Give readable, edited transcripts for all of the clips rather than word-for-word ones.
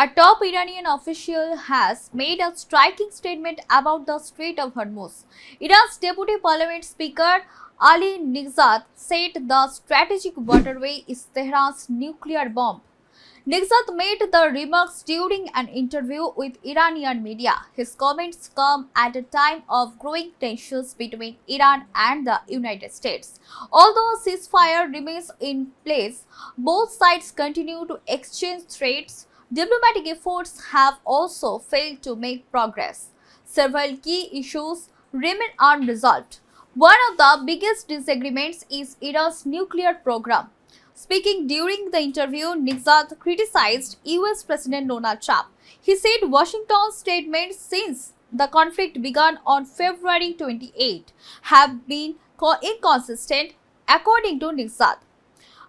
A top Iranian official has made a striking statement about the Strait of Hormuz. Iran's Deputy Parliament Speaker Ali Nigzat said the strategic waterway is Tehran's nuclear bomb. Nigzat made the remarks during an interview with Iranian media. His comments come at a time of growing tensions between Iran and the United States. Although a ceasefire remains in place, both sides continue to exchange threats. Diplomatic efforts have also failed to make progress. Several key issues remain unresolved. One of the biggest disagreements is Iran's nuclear program. Speaking during the interview, Nigzat criticized US President Donald Trump. He said Washington's statements since the conflict began on February 28 have been inconsistent, according to Nigzat.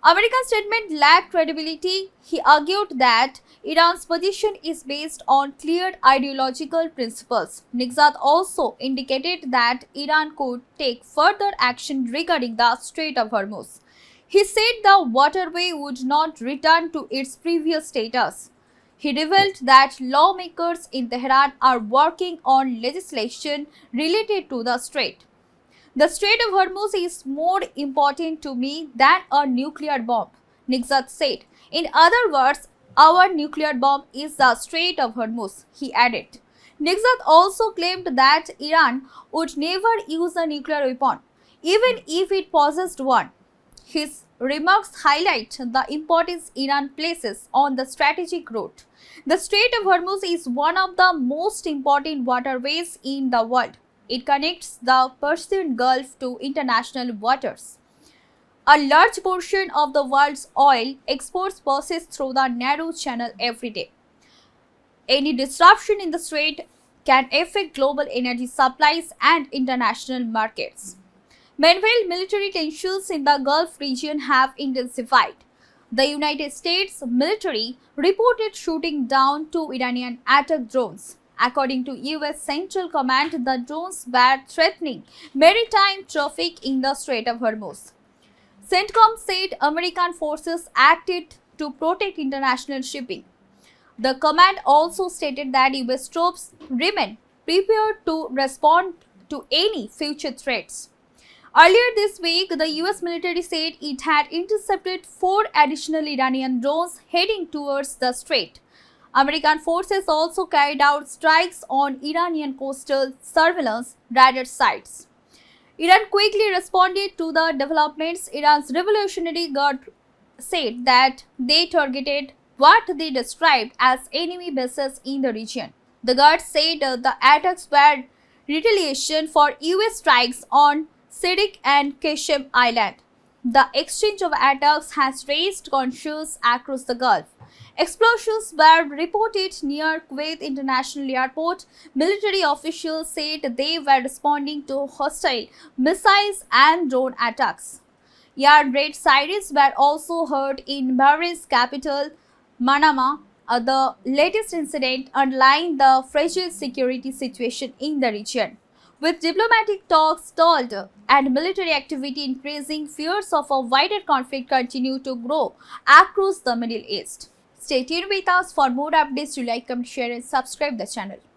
America's statement lacked credibility. He argued that Iran's position is based on clear ideological principles. Nigzat also indicated that Iran could take further action regarding the Strait of Hormuz. He said the waterway would not return to its previous status. He revealed that lawmakers in Tehran are working on legislation related to the strait. The Strait of Hormuz is more important to me than a nuclear bomb, Nigzat said. In other words, our nuclear bomb is the Strait of Hormuz, he added. Nigzat also claimed that Iran would never use a nuclear weapon, even if it possessed one. His remarks highlight the importance Iran places on the strategic route. The Strait of Hormuz is one of the most important waterways in the world. It connects the Persian Gulf to international waters. A large portion of the world's oil exports passes through the narrow channel every day. Any disruption in the strait can affect global energy supplies and international markets. Meanwhile, military tensions in the Gulf region have intensified. The United States military reported shooting down two Iranian attack drones. According to US Central Command, the drones were threatening maritime traffic in the Strait of Hormuz. CENTCOM said American forces acted to protect international shipping. The command also stated that US troops remain prepared to respond to any future threats. Earlier this week, the US military said it had intercepted 4 additional Iranian drones heading towards the strait. American forces also carried out strikes on Iranian coastal surveillance radar sites. Iran quickly responded to the developments. Iran's Revolutionary Guard said that they targeted what they described as enemy bases in the region. The Guard said the attacks were retaliation for US strikes on Sidik and Qasem Island. The exchange of attacks has raised concerns across the Gulf. Explosions were reported near Kuwait International Airport. Military officials said they were responding to hostile missiles and drone attacks. Air raid sirens were also heard in Bahrain's capital, Manama. The latest incident underlined the fragile security situation in the region. With diplomatic talks stalled and military activity increasing, fears of a wider conflict continue to grow across the Middle East. Stay tuned with us for more updates. Do like, comment, share and subscribe the channel.